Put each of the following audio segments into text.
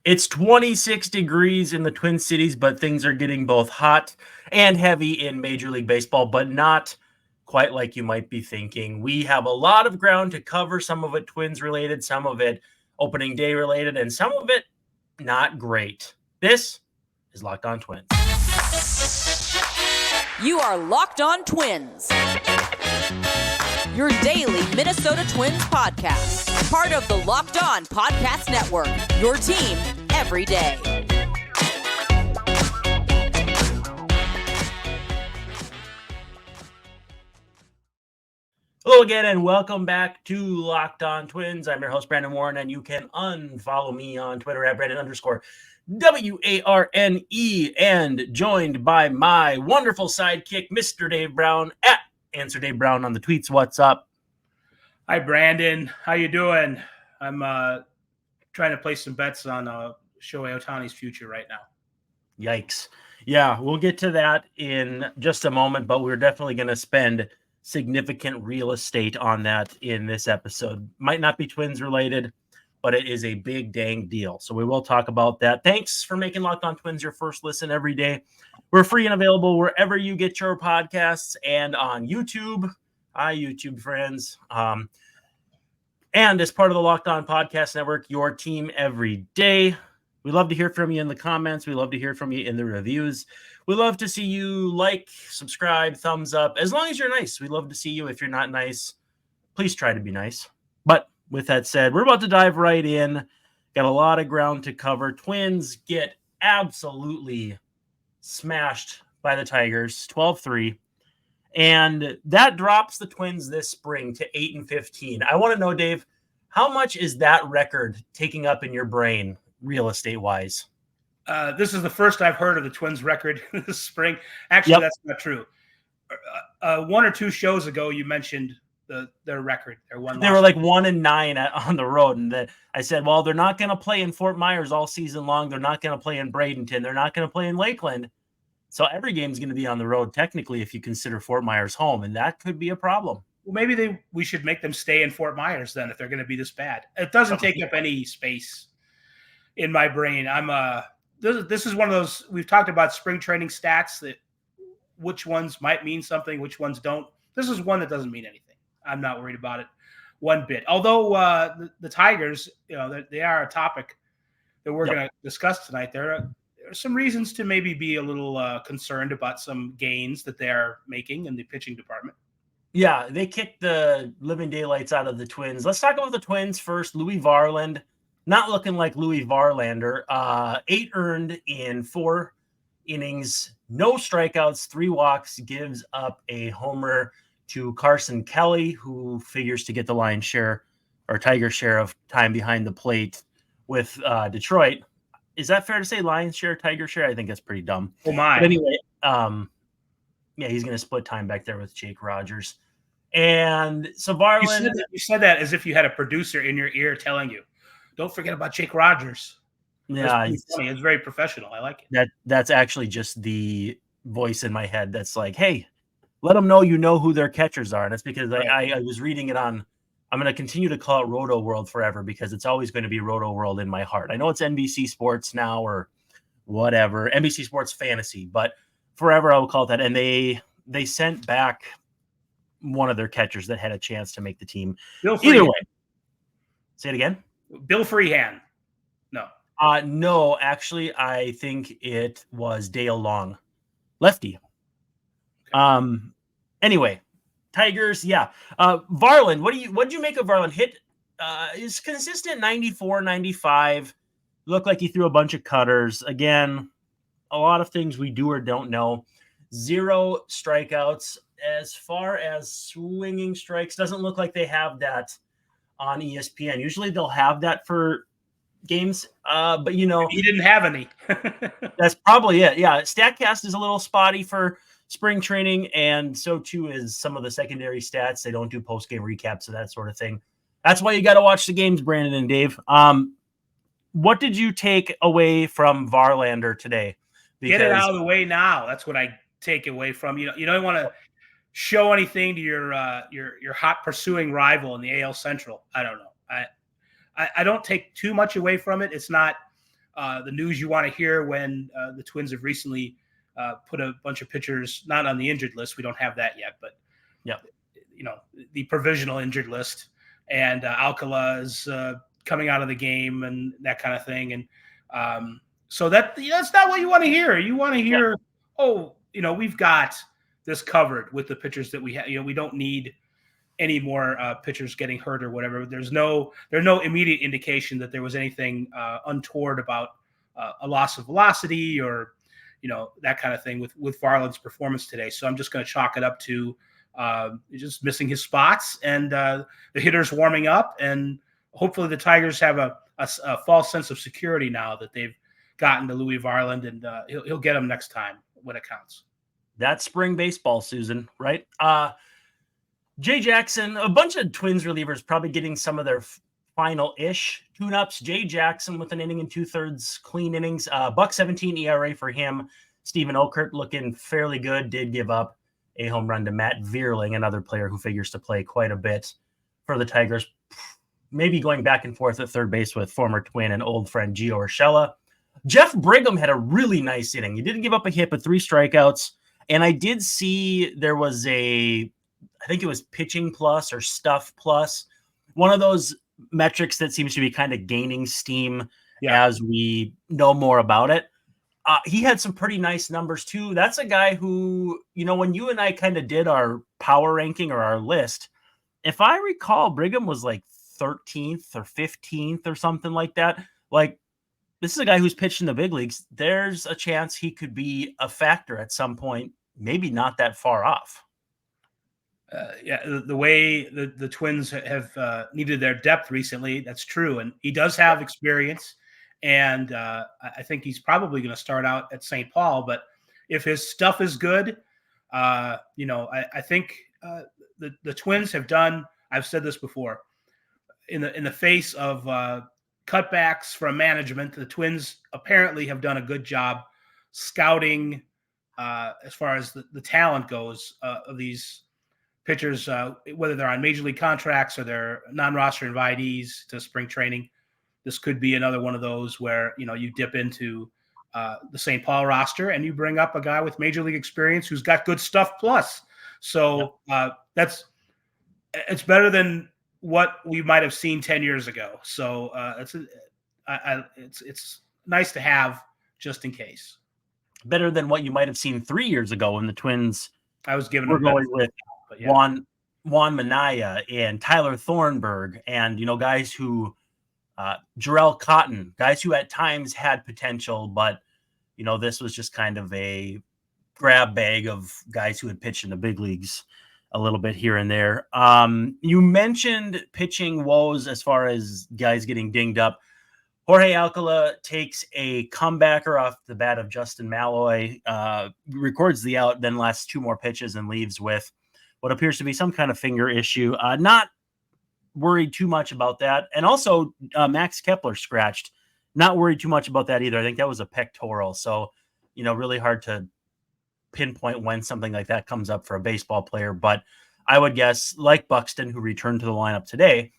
It's 26 degrees in the Twin Cities, but things are getting both hot and heavy in Major League Baseball, but not quite like you might be thinking. We have a lot of ground to cover, some of it Twins related, some of it opening day related, and some of it not great. This is Locked On Twins. You are Locked On Twins, your daily Minnesota Twins podcast. Part of the Locked On Podcast Network, your team every day. Hello again, and welcome back to Locked On Twins. I'm your host, Brandon Warren, and you can unfollow me on Twitter at Brandon_WARNE, and joined by my wonderful sidekick, Mr. Dave Brown, at Answer Dave Brown on the tweets. What's up? Hi, Brandon. How you doing? I'm trying to place some bets on Shohei Ohtani's future right now. Yikes. Yeah, we'll get to that in just a moment, but we're definitely going to spend significant real estate on that in this episode. Might not be Twins related, but it is a big dang deal. So we will talk about that. Thanks for making Locked On Twins your first listen every day. We're free and available wherever you get your podcasts and on YouTube. Hi, YouTube friends. And as part of the Locked On Podcast Network, your team every day. We love to hear from you in the comments. We love to hear from you in the reviews. We love to see you like, subscribe, thumbs up. As long as you're nice, we love to see you. If you're not nice, please try to be nice. But with that said, we're about to dive right in. Got a lot of ground to cover. Twins get absolutely smashed by the Tigers, 12-3. And that drops the Twins this spring to 8-15. I want to know, Dave, how much is that record taking up in your brain, real estate-wise? This is the first I've heard of the Twins record this spring. Actually, That's not true. One or two shows ago, you mentioned their record. They were like 1-9 on the road. And I said, well, they're not going to play in Fort Myers all season long. They're not going to play in Bradenton. They're not going to play in Lakeland. So every game's going to be on the road, technically, if you consider Fort Myers home, and that could be a problem. Well, maybe we should make them stay in Fort Myers then if they're going to be this bad. It doesn't take up any space in my brain. This is one of those, we've talked about spring training stats, that which ones might mean something, which ones don't. This is one that doesn't mean anything. I'm not worried about it one bit. Although the Tigers, they are a topic that we're going to discuss tonight. There are some reasons to maybe be a little concerned about some gains that they're making in the pitching department. Yeah, they kicked the living daylights out of the Twins. Let's talk about the Twins first. Louie Varland, not looking like Louie Varlander. 8 earned in 4 innings, no strikeouts, 3 walks, gives up a homer to Carson Kelly, who figures to get the lion's share or Tiger share of time behind the plate with Detroit. Is that fair to say, lion's share, Tiger share? I think that's pretty dumb. Oh, my. But anyway, he's going to split time back there with Jake Rogers. And so Varland... You said that as if you had a producer in your ear telling you, don't forget about Jake Rogers. Yeah. It's funny. It's very professional. I like it. That's actually just the voice in my head that's like, hey, let them know you know who their catchers are. And it's because I was reading it on... I'm going to continue to call it Roto World forever because it's always going to be Roto World in my heart. I know it's NBC Sports now or whatever, NBC Sports Fantasy, but forever I will call it that. And they sent back one of their catchers that had a chance to make the team. Either way. Say it again. Bill Freehan. No. No, actually, I think it was Dale Long. Lefty. Okay. Anyway. Tigers, yeah. Varland, what did you make of Varland? Hit is consistent 94, 95. Looked like he threw a bunch of cutters. Again, a lot of things we do or don't know. 0 strikeouts. As far as swinging strikes, doesn't look like they have that on ESPN. Usually they'll have that for games, but he didn't have any. That's probably it. Yeah, StatCast is a little spotty for spring training, and so too is some of the secondary stats. They don't do post-game recaps of that sort of thing. That's why you got to watch the games, Brandon and Dave. What did you take away from Varlander today? Get it out of the way now. That's what I take away from you. You don't want to show anything to your hot pursuing rival in the AL Central. I don't know. I don't take too much away from it. It's not the news you want to hear when the Twins have recently put a bunch of pitchers not on the injured list. We don't have that yet, but the provisional injured list, and Alcala is coming out of the game and that kind of thing. And so that's not what you want to hear. You want to hear, we've got this covered with the pitchers that we have. We don't need any more pitchers getting hurt or whatever. There's no immediate indication that there was anything untoward about a loss of velocity or that kind of thing with Varland's performance today. So I'm just going to chalk it up to just missing his spots and the hitters warming up, and hopefully the Tigers have a false sense of security now that they've gotten to Louie Varland, and he'll get him next time when it counts. That's spring baseball, Susan, right? Jay Jackson, a bunch of Twins relievers probably getting some of their final-ish tune-ups. Jay Jackson with an inning and 2/3 clean innings. $1.17 ERA for him. Stephen Okert looking fairly good. Did give up a home run to Matt Vierling, another player who figures to play quite a bit for the Tigers. Maybe going back and forth at third base with former Twin and old friend Gio Urshela. Jeff Brigham had a really nice inning. He didn't give up a hit, but 3 strikeouts. And I did see there was I think it was pitching plus or stuff plus, one of those metrics that seems to be kind of gaining steam as we know more about it. He had some pretty nice numbers too. That's a guy who, when you and I kind of did our power ranking or our list, if I recall, Brigham was like 13th or 15th or something like that. Like, this is a guy who's pitched in the big leagues. There's a chance he could be a factor at some point, maybe not that far off. The way the Twins have needed their depth recently, that's true. And he does have experience. And I think he's probably going to start out at St. Paul. But if his stuff is good, I think the Twins have done, I've said this before, in the face of cutbacks from management, the Twins apparently have done a good job scouting as far as the talent goes of these pitchers, whether they're on major league contracts or they're non-roster invitees to spring training. This could be another one of those where, you dip into the St. Paul roster and you bring up a guy with major league experience who's got good stuff plus. So it's better than what we might have seen 10 years ago. So it's nice to have just in case. Better than what you might have seen 3 years ago when the Twins were going with Juan Minaya and Tyler Thornburg and, guys who Jarrell Cotton, guys who at times had potential, but, this was just kind of a grab bag of guys who had pitched in the big leagues a little bit here and there. You mentioned pitching woes as far as guys getting dinged up. Jorge Alcala takes a comebacker off the bat of Justin Malloy, records the out, then lasts 2 more pitches and leaves with what appears to be some kind of finger issue. Not worried too much about that. And also Max Kepler scratched. Not worried too much about that either. I think that was a pectoral. So, really hard to pinpoint when something like that comes up for a baseball player. But I would guess, like Buxton, who returned to the lineup today,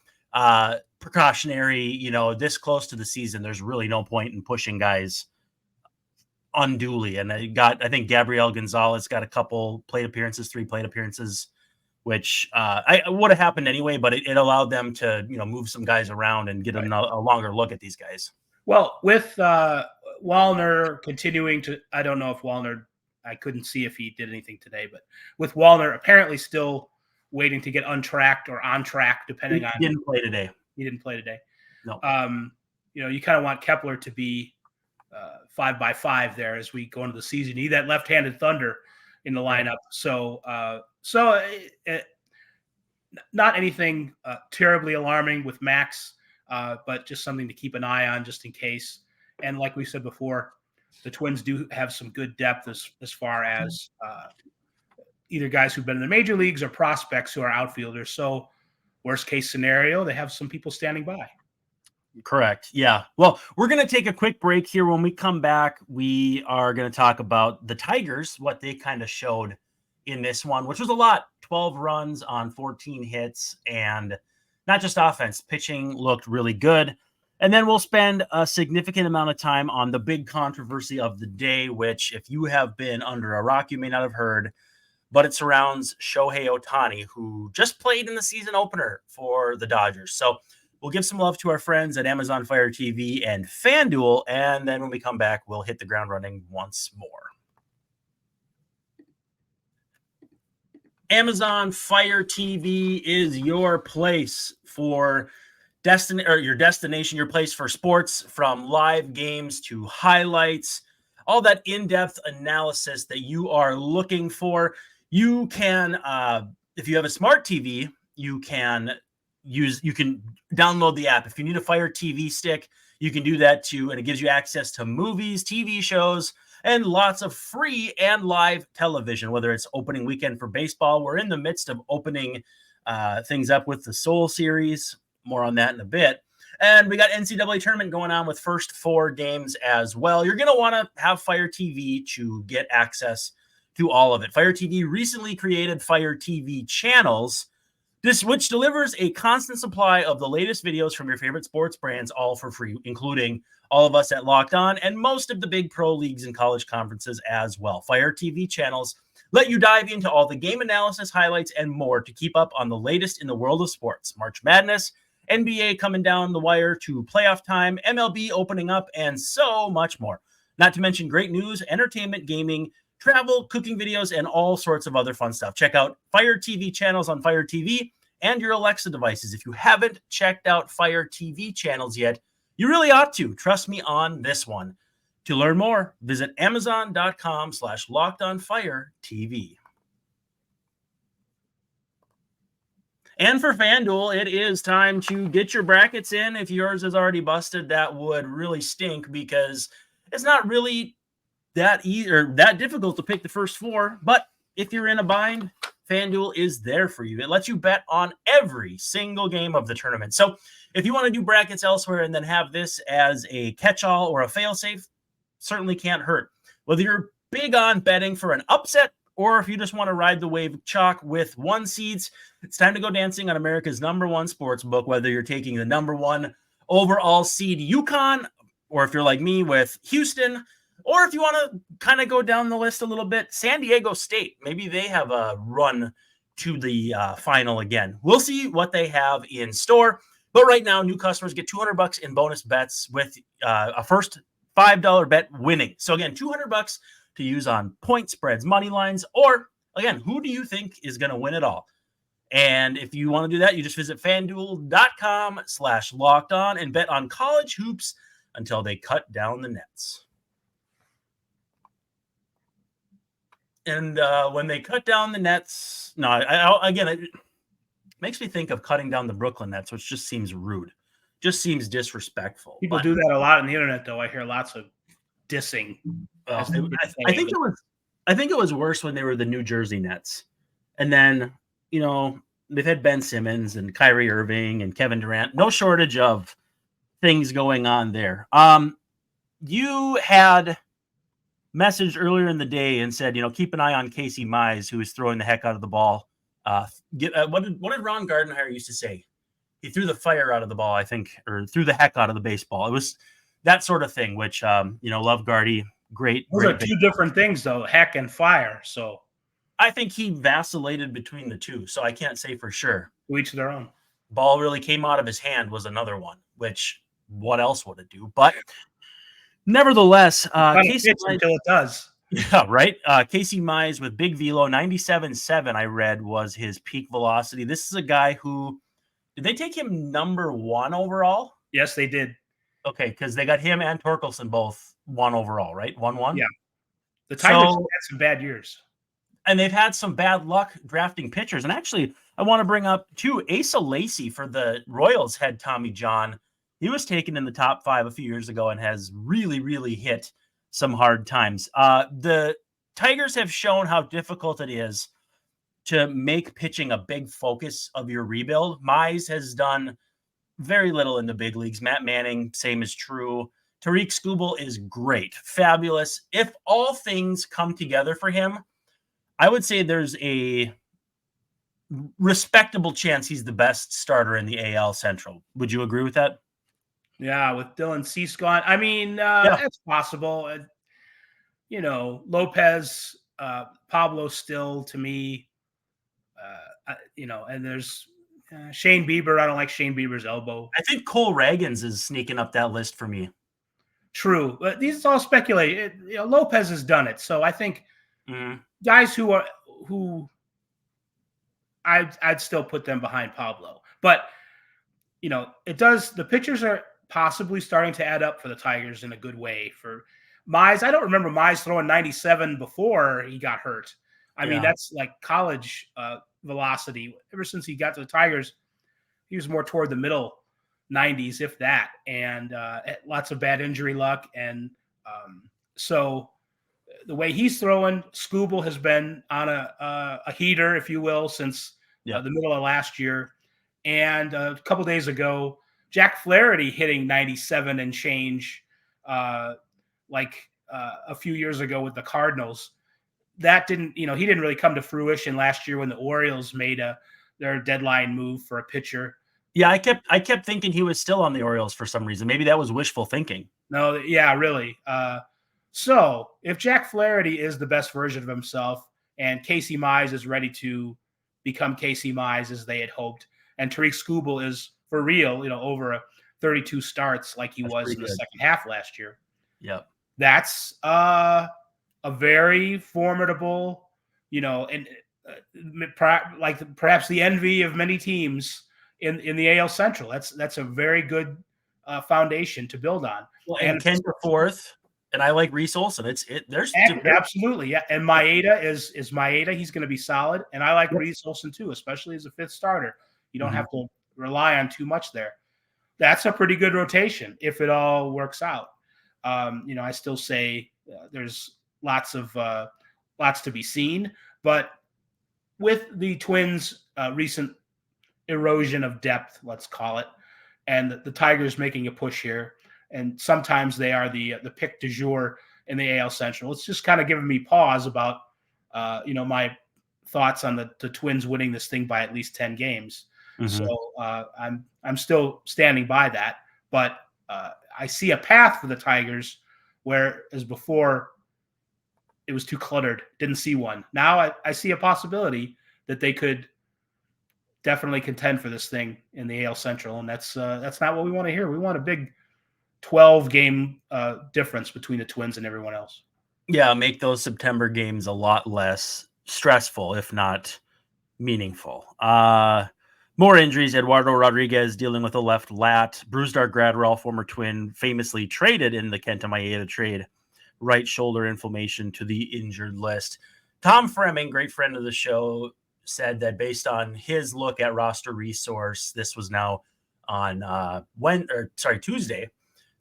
precautionary, this close to the season, there's really no point in pushing guys unduly. And I think Gabriel Gonzalez got a couple 3 plate appearances, which I would have happened anyway, but it allowed them to, move some guys around and get a longer look at these guys. Well, with Wallner continuing to, I don't know if Wallner, I couldn't see if he did anything today, but with Wallner apparently still waiting to get untracked or on track, depending on. He didn't play today. No. You kind of want Kepler to be 5x5 there as we go into the season. You need that left-handed thunder in the lineup. So not anything terribly alarming with Max, but just something to keep an eye on just in case. And like we said before, the Twins do have some good depth as far as either guys who've been in the major leagues or prospects who are outfielders. So worst case scenario, they have some people standing by. Correct. Yeah. Well, we're going to take a quick break here. When we come back, we are going to talk about the Tigers, what they kind of showed in this one, which was a lot. 12 runs on 14 hits, and not just offense. Pitching looked really good. And then we'll spend a significant amount of time on the big controversy of the day, which, if you have been under a rock, you may not have heard, but it surrounds Shohei Ohtani, who just played in the season opener for the Dodgers. So we'll give some love to our friends at Amazon Fire TV and FanDuel, and then when we come back, we'll hit the ground running once more. Amazon Fire TV is your place for your destination, your place for sports, from live games to highlights, all that in-depth analysis that you are looking for. You can, if you have a smart TV, you can download the app. If you need a Fire TV stick, you can do that too, and it gives you access to movies, TV shows, and lots of free and live television, whether it's opening weekend for baseball. We're in the midst of opening things up with the Soul Series. More on that in a bit. And we got NCAA tournament going on with first 4 games as well. You're going to want to have Fire TV to get access to all of it. Fire TV recently created Fire TV channels, which delivers a constant supply of the latest videos from your favorite sports brands, all for free, including all of us at Locked On and most of the big pro leagues and college conferences as well. Fire TV channels let you dive into all the game analysis, highlights, and more to keep up on the latest in the world of sports. March Madness, NBA coming down the wire to playoff time, MLB opening up, and so much more. Not to mention great news, entertainment, gaming, travel, cooking videos, and all sorts of other fun stuff. Check out Fire TV channels on Fire TV and your Alexa devices. If you haven't checked out Fire TV channels yet, you really ought to. Trust me on this one. To learn more, visit amazon.com/lockedonfiretv. And for FanDuel, it is time to get your brackets in. If yours is already busted, that would really stink, because it's not really that easy or that difficult to pick the first 4. But if you're in a bind, FanDuel is there for you. It lets you bet on every single game of the tournament. So if you want to do brackets elsewhere and then have this as a catch-all or a fail-safe, certainly can't hurt. Whether you're big on betting for an upset, or if you just want to ride the wave of chalk with 1 seeds, it's time to go dancing on America's #1 sports book. Whether you're taking the #1 overall seed UConn, or if you're like me with Houston, or if you want to kind of go down the list a little bit, San Diego State, maybe they have a run to the final again. We'll see what they have in store. But right now, new customers get $200 in bonus bets with a first $5 bet winning. So again, $200 to use on point spreads, money lines, or again, who do you think is going to win it all? And if you want to do that, you just visit FanDuel.com/lockedon and bet on college hoops until they cut down the nets. And when they cut down the nets, it makes me think of cutting down the Brooklyn Nets, which just seems rude, just seems disrespectful. People do that a lot on the internet, though. I hear lots of dissing. I think it was worse when they were the New Jersey Nets, and then they've had Ben Simmons and Kyrie Irving and Kevin Durant. No shortage of things going on there. You had messaged earlier in the day and said, keep an eye on Casey Mize, who is throwing the heck out of the ball. What did Ron Gardenhire used to say? He threw the fire out of the ball, I think, or threw the heck out of the baseball. It was that sort of thing, which, love Gardy. Great. Those are 2 different things, though, heck and fire. So I think he vacillated between the 2, so I can't say for sure. To each their own. Ball really came out of his hand was another one, which what else would it do? But nevertheless, Casey Mize, until it does. Yeah, right. Casey Mize with big velo, 97.7, I read, was his peak velocity. This is a guy who, did they take him #1 overall? Yes, they did. Okay, because they got him and Torkelson both 1 overall, right? 1-1? Yeah. The Tigers had some bad years. And they've had some bad luck drafting pitchers. And actually, I want to bring up, too, Asa Lacy for the Royals had Tommy John. He was taken in the top 5 a few years ago and has really, really hit some hard times. The Tigers have shown how difficult it is to make pitching a big focus of your rebuild. Mize has done very little in the big leagues. Matt Manning, same is true. Tariq Skubal is great, fabulous. If all things come together for him, I would say there's a respectable chance he's the best starter in the AL Central. Would you agree with that? Yeah, with Dylan Cease gone. I mean, Yeah. it's possible. Lopez, Pablo still to me, and there's Shane Bieber. I don't like Shane Bieber's elbow. I think Cole Ragans is sneaking up that list for me. True, but these are all speculation. Lopez has done it, so I think guys who I'd still put them behind Pablo. But it does. The pitchers are possibly starting to add up for the Tigers in a good way. For Mize, I don't remember Mize throwing 97 before he got hurt. I mean, that's like college velocity. Ever since he got to the Tigers, he was more toward the middle 90s, if that, and lots of bad injury luck. And so the way he's throwing, Skubal has been on a heater, if you will, since the middle of last year. And a couple days ago, Jack Flaherty hitting 97 and change a few years ago with the Cardinals. That didn't, he didn't really come to fruition last year when the Orioles made their deadline move for a pitcher. Yeah, I kept thinking he was still on the Orioles for some reason. Maybe that was wishful thinking. No, yeah, really. So if Jack Flaherty is the best version of himself and Casey Mize is ready to become Casey Mize as they had hoped, and Tariq Skubal is for real, over 32 starts like he was in the second half last year. Yeah. That's a very formidable, and perhaps the envy of many teams in the AL Central. That's a very good foundation to build on. Well, and Ken fourth, and I like Reese Olson. There's absolutely, yeah. And Maeda is Maeda. He's going to be solid, and I like Reese Olson too, especially as a fifth starter. You don't have to rely on too much there. That's a pretty good rotation if it all works out. I still say there's lots to be seen, but with the Twins' recent erosion of depth, let's call it, and the Tigers making a push here, and sometimes they are the pick du jour in the AL Central. It's just kind of giving me pause about my thoughts on the Twins winning this thing by at least 10 games. So I'm still standing by that, but I see a path for the Tigers, whereas before it was too cluttered, didn't see one. Now I see a possibility that they could definitely contend for this thing in the AL Central, and that's not what we want to hear. We want a big 12-game difference between the Twins and everyone else. Yeah, make those September games a lot less stressful, if not meaningful. More injuries. Eduardo Rodriguez dealing with a left lat. Brusdar Graterol, former Twin, famously traded in the Kenta Maeda trade. Right shoulder inflammation to the injured list. Tom Fremming, great friend of the show, said that based on his look at roster resource, this was now on Tuesday,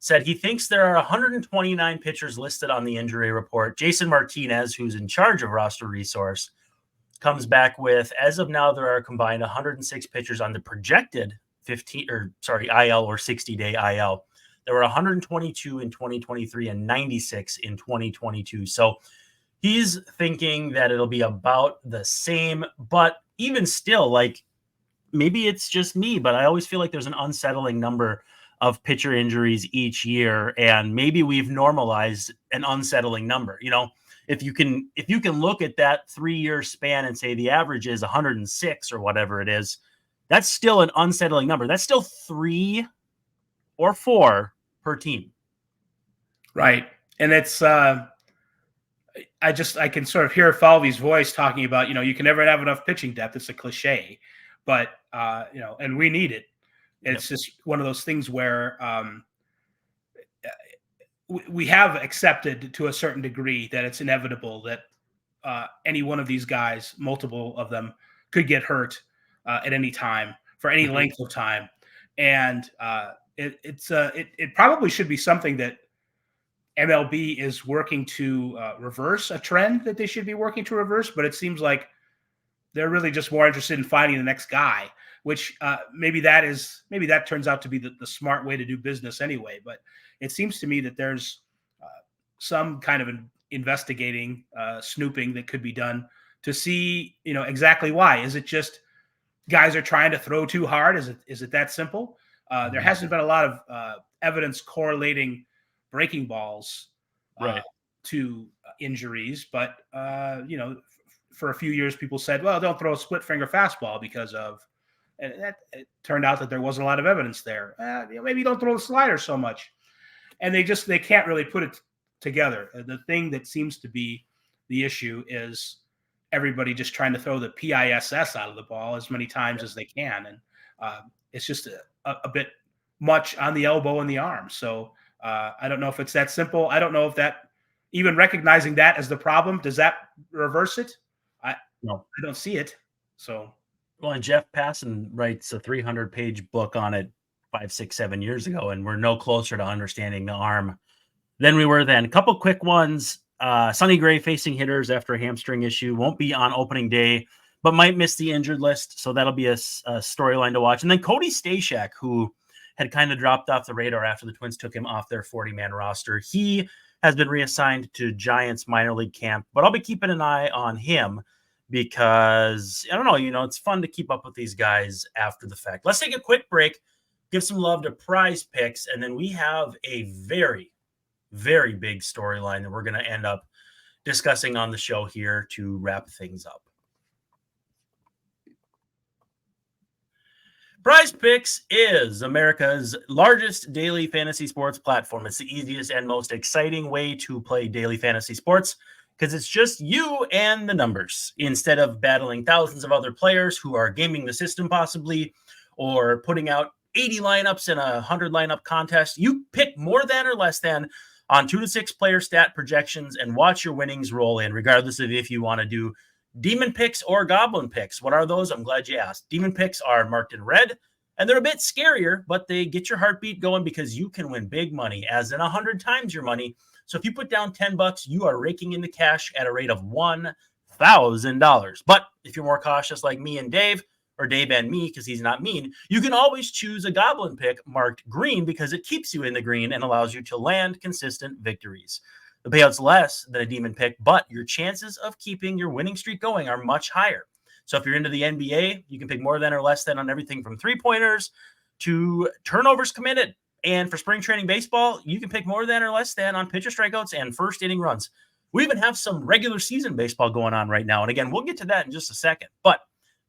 said he thinks there are 129 pitchers listed on the injury report. Jason Martinez, who's in charge of roster resource, comes back with, as of now, there are combined 106 pitchers on the projected IL or 60-day IL. There were 122 in 2023 and 96 in 2022. So he's thinking that it'll be about the same, but even still, maybe it's just me, but I always feel like there's an unsettling number of pitcher injuries each year, and maybe we've normalized an unsettling number. If you can look at that 3-year span and say the average is 106 or whatever it is, that's still an unsettling number. That's still 3 or 4 per team. Right. And it's I can sort of hear Falvey's voice talking about, you can never have enough pitching depth. It's a cliche, but and we need it. It's just one of those things where we have accepted to a certain degree that it's inevitable that any one of these guys, multiple of them, could get hurt at any time for any length of time. And it probably should be something that MLB is working to reverse, a trend that they should be working to reverse. But it seems like they're really just more interested in finding the next guy, which maybe that turns out to be the smart way to do business anyway. But it seems to me that there's some kind of investigating, snooping that could be done to see, exactly why. Is it just guys are trying to throw too hard? Is it that simple? There hasn't been a lot of evidence correlating breaking balls Right. to injuries, but for a few years people said, well, don't throw a split finger fastball because of, and it turned out that there wasn't a lot of evidence there. Maybe don't throw the slider so much, and they can't really put it together. The thing that seems to be the issue is everybody just trying to throw the PISS out of the ball as many times as they can, and it's just a bit much on the elbow and the arm. So I don't know if it's that simple. I don't know if that, even recognizing that as the problem, does that reverse it? No. I don't see it. So, well, and Jeff Passan writes a 300-page book on it 5, 6, 7 years ago, and we're no closer to understanding the arm than we were then. A couple quick ones. Sonny Gray facing hitters after a hamstring issue, won't be on opening day, but might miss the injured list. So that'll be a storyline to watch. And then Cody Stashak, who had kind of dropped off the radar after the Twins took him off their 40-man roster. He has been reassigned to Giants minor league camp, but I'll be keeping an eye on him because, I don't know, it's fun to keep up with these guys after the fact. Let's take a quick break, give some love to PrizePicks, and then we have a very, very big storyline that we're going to end up discussing on the show here to wrap things up. PrizePicks is America's largest daily fantasy sports platform. It's the easiest and most exciting way to play daily fantasy sports because it's just you and the numbers instead of battling thousands of other players who are gaming the system possibly or putting out 80 lineups in a 100 lineup contest. You pick more than or less than on 2 to 6 player stat projections and watch your winnings roll in, regardless of if you want to do demon picks or goblin picks. What are those? I'm glad you asked. Demon picks are marked in red, and they're a bit scarier, but they get your heartbeat going because you can win big money, as in 100 times your money. So if you put down $10, you are raking in the cash at a rate of $1,000. But if you're more cautious like me and Dave, or Dave and me, because he's not mean, you can always choose a goblin pick marked green because it keeps you in the green and allows you to land consistent victories. The payout's less than a demon pick, but your chances of keeping your winning streak going are much higher. So if you're into the NBA, you can pick more than or less than on everything from 3-pointers to turnovers committed. And for spring training baseball, you can pick more than or less than on pitcher strikeouts and first inning runs. We even have some regular season baseball going on right now. And again, we'll get to that in just a second. But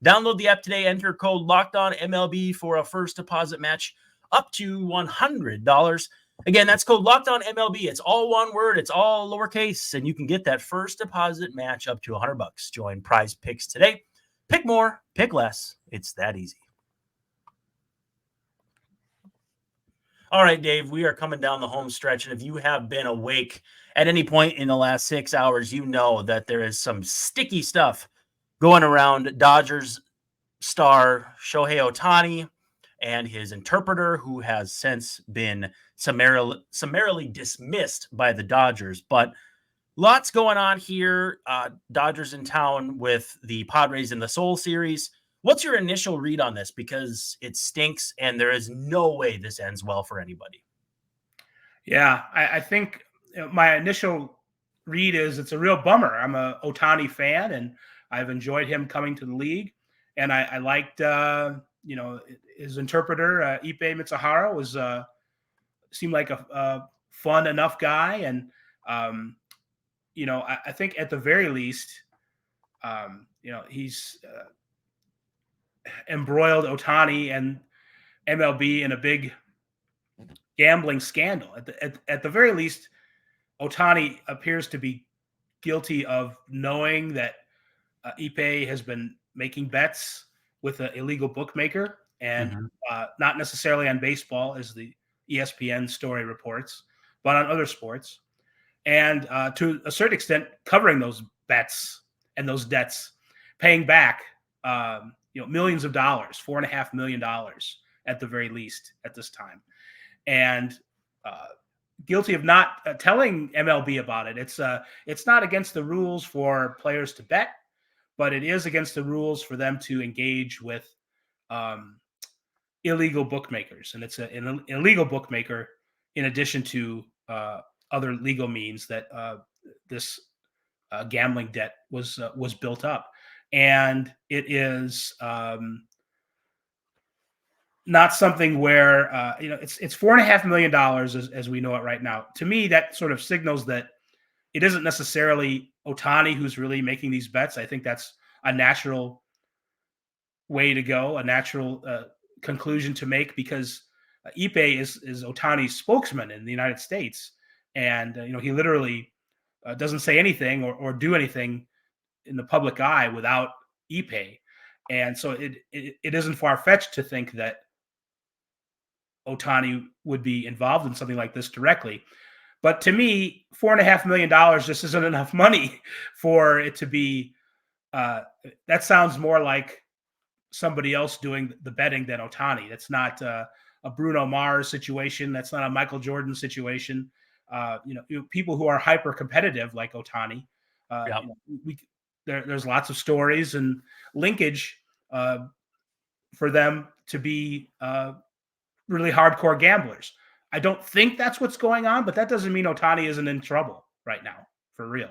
download the app today, enter code LOCKEDONMLB for a first deposit match up to $100. Again, that's code LOCKEDONMLB. It's all one word. It's all lowercase, and you can get that first deposit match up to $100. Join PrizePicks today. Pick more, pick less. It's that easy. All right, Dave, we are coming down the home stretch, and if you have been awake at any point in the last 6 hours, you know that there is some sticky stuff going around Dodgers star Shohei Ohtani and his interpreter, who has since been summarily dismissed by the Dodgers. But lots going on here. Dodgers in town with the Padres in the Seoul series. What's your initial read on this? Because it stinks, and there is no way this ends well for anybody. Yeah, I think my initial read is it's a real bummer. I'm a Ohtani fan, and I've enjoyed him coming to the league, and I liked his interpreter Ippei Mitsuhara was seemed like a fun enough guy, and I think at the very least, he's embroiled Ohtani and MLB in a big gambling scandal. At the very least, Ohtani appears to be guilty of knowing that Ippei has been making bets with an illegal bookmaker, and not necessarily on baseball, as the ESPN story reports, but on other sports. And to a certain extent, covering those bets and those debts, paying back millions of dollars, $4.5 million at the very least at this time, and guilty of not telling MLB about it. It's not against the rules for players to bet, but it is against the rules for them to engage with illegal bookmakers, and it's an illegal bookmaker in addition to other legal means that this gambling debt was built up. And it is not something where it's $4.5 million as we know it right now. To me, that sort of signals that it isn't necessarily Ohtani who's really making these bets. I think that's a natural way to go, a natural conclusion to make, because Ippei is Ohtani's spokesman in the United States, and he literally doesn't say anything or do anything in the public eye without Ippei, and so it isn't far fetched to think that Ohtani would be involved in something like this directly. But to me, $4.5 million just isn't enough money for it to be. That sounds more like somebody else doing the betting than Ohtani. That's not a Bruno Mars situation. That's not a Michael Jordan situation. People who are hyper competitive like Ohtani. Yep. There's lots of stories and linkage for them to be really hardcore gamblers. I don't think that's what's going on, but that doesn't mean Ohtani isn't in trouble right now, for real.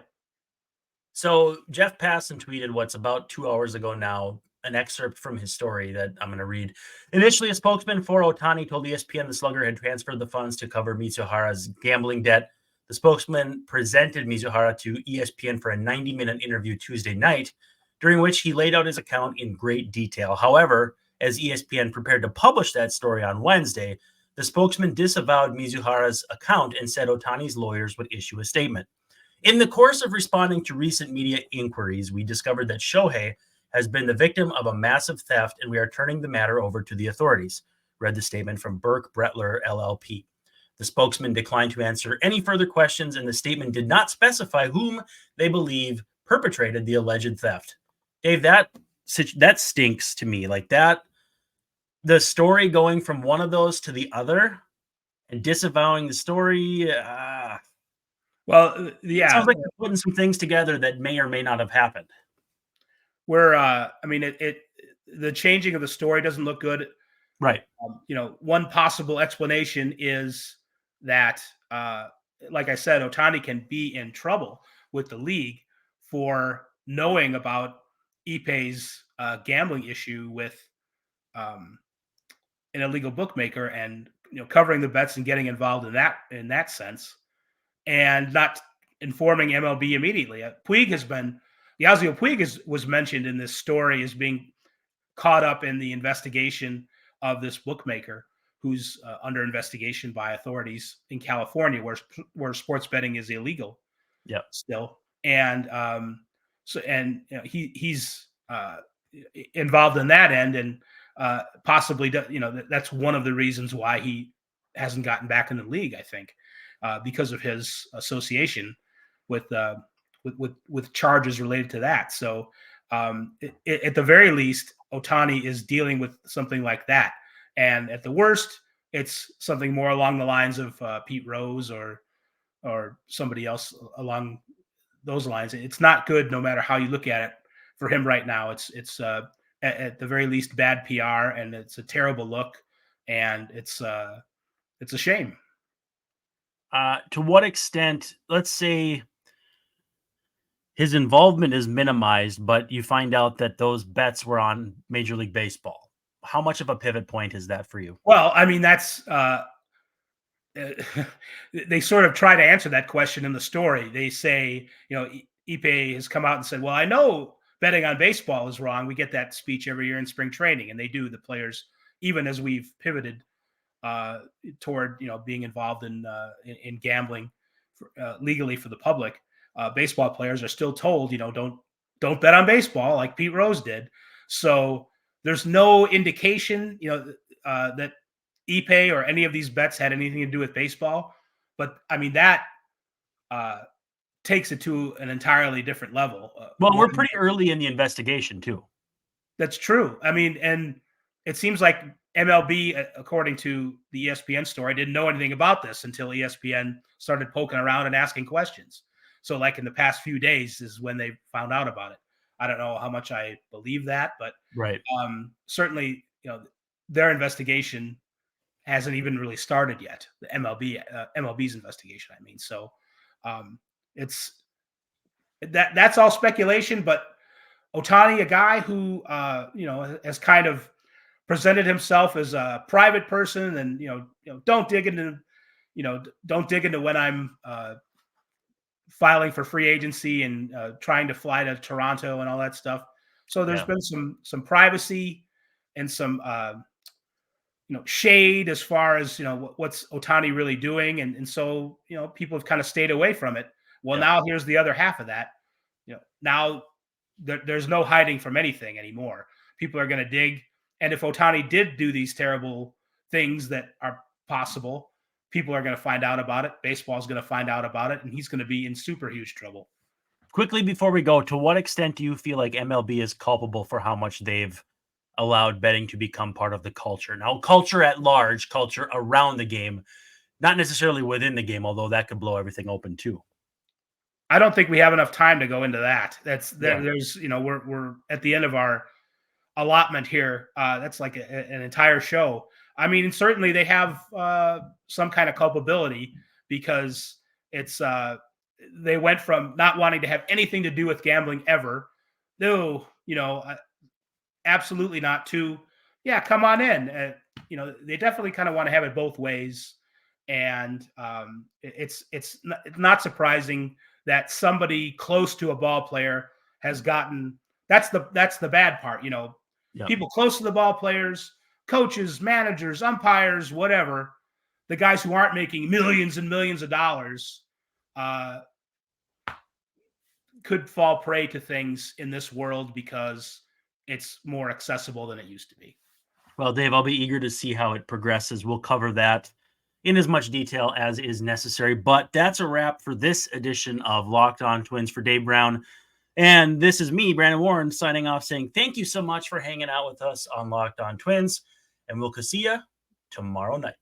So Jeff Passan tweeted what's about 2 hours ago now, an excerpt from his story that I'm going to read. Initially, a spokesman for Ohtani told ESPN the slugger had transferred the funds to cover Mizuhara's gambling debt. The spokesman presented Mizuhara to ESPN for a 90-minute interview Tuesday night, during which he laid out his account in great detail. However, as ESPN prepared to publish that story on Wednesday, the spokesman disavowed Mizuhara's account and said Ohtani's lawyers would issue a statement. In the course of responding to recent media inquiries, we discovered that Shohei has been the victim of a massive theft, and we are turning the matter over to the authorities, read the statement from Burke Brettler, LLP. The spokesman declined to answer any further questions, and the statement did not specify whom they believe perpetrated the alleged theft. Dave, that stinks to me. Like that, the story going from one of those to the other and disavowing the story. Well, yeah, it sounds like they're putting some things together that may or may not have happened. The changing of the story doesn't look good. Right. One possible explanation is that, like I said, Ohtani can be in trouble with the league for knowing about Ippei's gambling issue with an illegal bookmaker, and covering the bets and getting involved in that sense, and not informing MLB immediately. Yasiel Puig was mentioned in this story as being caught up in the investigation of this bookmaker who's under investigation by authorities in California, where sports betting is illegal. Yeah, still, and he's involved in that end, and possibly that's one of the reasons why he hasn't gotten back in the league. I think because of his association with charges related to that. So at the very least, Ohtani is dealing with something like that. And at the worst, it's something more along the lines of Pete Rose or somebody else along those lines. It's not good, no matter how you look at it, for him right now. It's at the very least bad PR, and it's a terrible look, and it's a shame. To what extent, let's say his involvement is minimized, but you find out that those bets were on Major League Baseball. How much of a pivot point is that for you? Well, I mean, that's they sort of try to answer that question in the story. They say, Ippei has come out and said, well, I know betting on baseball is wrong. We get that speech every year in spring training, and they do, the players, even as we've pivoted toward being involved in gambling legally for the public. Baseball players are still told, don't bet on baseball like Pete Rose did. So there's no indication, that Ippei or any of these bets had anything to do with baseball. But I mean, that takes it to an entirely different level. Well, we're pretty early in the investigation too. That's true. I mean, and it seems like MLB, according to the ESPN story, didn't know anything about this until ESPN started poking around and asking questions. So like in the past few days is when they found out about it. I don't know how much I believe that, but right. Certainly, their investigation hasn't even really started yet. The MLB's investigation, I mean. So it's that's all speculation, but Ohtani, a guy who has kind of presented himself as a private person, and don't dig into when I'm filing for free agency and trying to fly to Toronto and all that stuff. So there's been some privacy and some shade as far as what's Ohtani really doing, and so people have kind of stayed away from it. Well, now here's the other half of that. Now there's no hiding from anything anymore. People are going to dig, and if Ohtani did do these terrible things that are possible, people are going to find out about it. Baseball is going to find out about it, and he's going to be in super huge trouble. Quickly before we go, to what extent do you feel like MLB is culpable for how much they've allowed betting to become part of the culture? Now, culture at large, culture around the game, not necessarily within the game, although that could blow everything open too. I don't think we have enough time to go into that. There's we're at the end of our allotment here. That's like an entire show. I mean, certainly they have some kind of culpability, because it's they went from not wanting to have anything to do with gambling ever. No, absolutely not, to, yeah, come on in. They definitely kind of want to have it both ways. And it's not surprising that somebody close to a ball player has gotten, that's the bad part. People close to the ball players, coaches, managers, umpires, whatever, the guys who aren't making millions and millions of dollars could fall prey to things in this world because it's more accessible than it used to be. Well, Dave, I'll be eager to see how it progresses. We'll cover that in as much detail as is necessary. But that's a wrap for this edition of Locked On Twins. For Dave Brown, and this is me, Brandon Warren, signing off, saying thank you so much for hanging out with us on Locked On Twins, and we'll see you tomorrow night.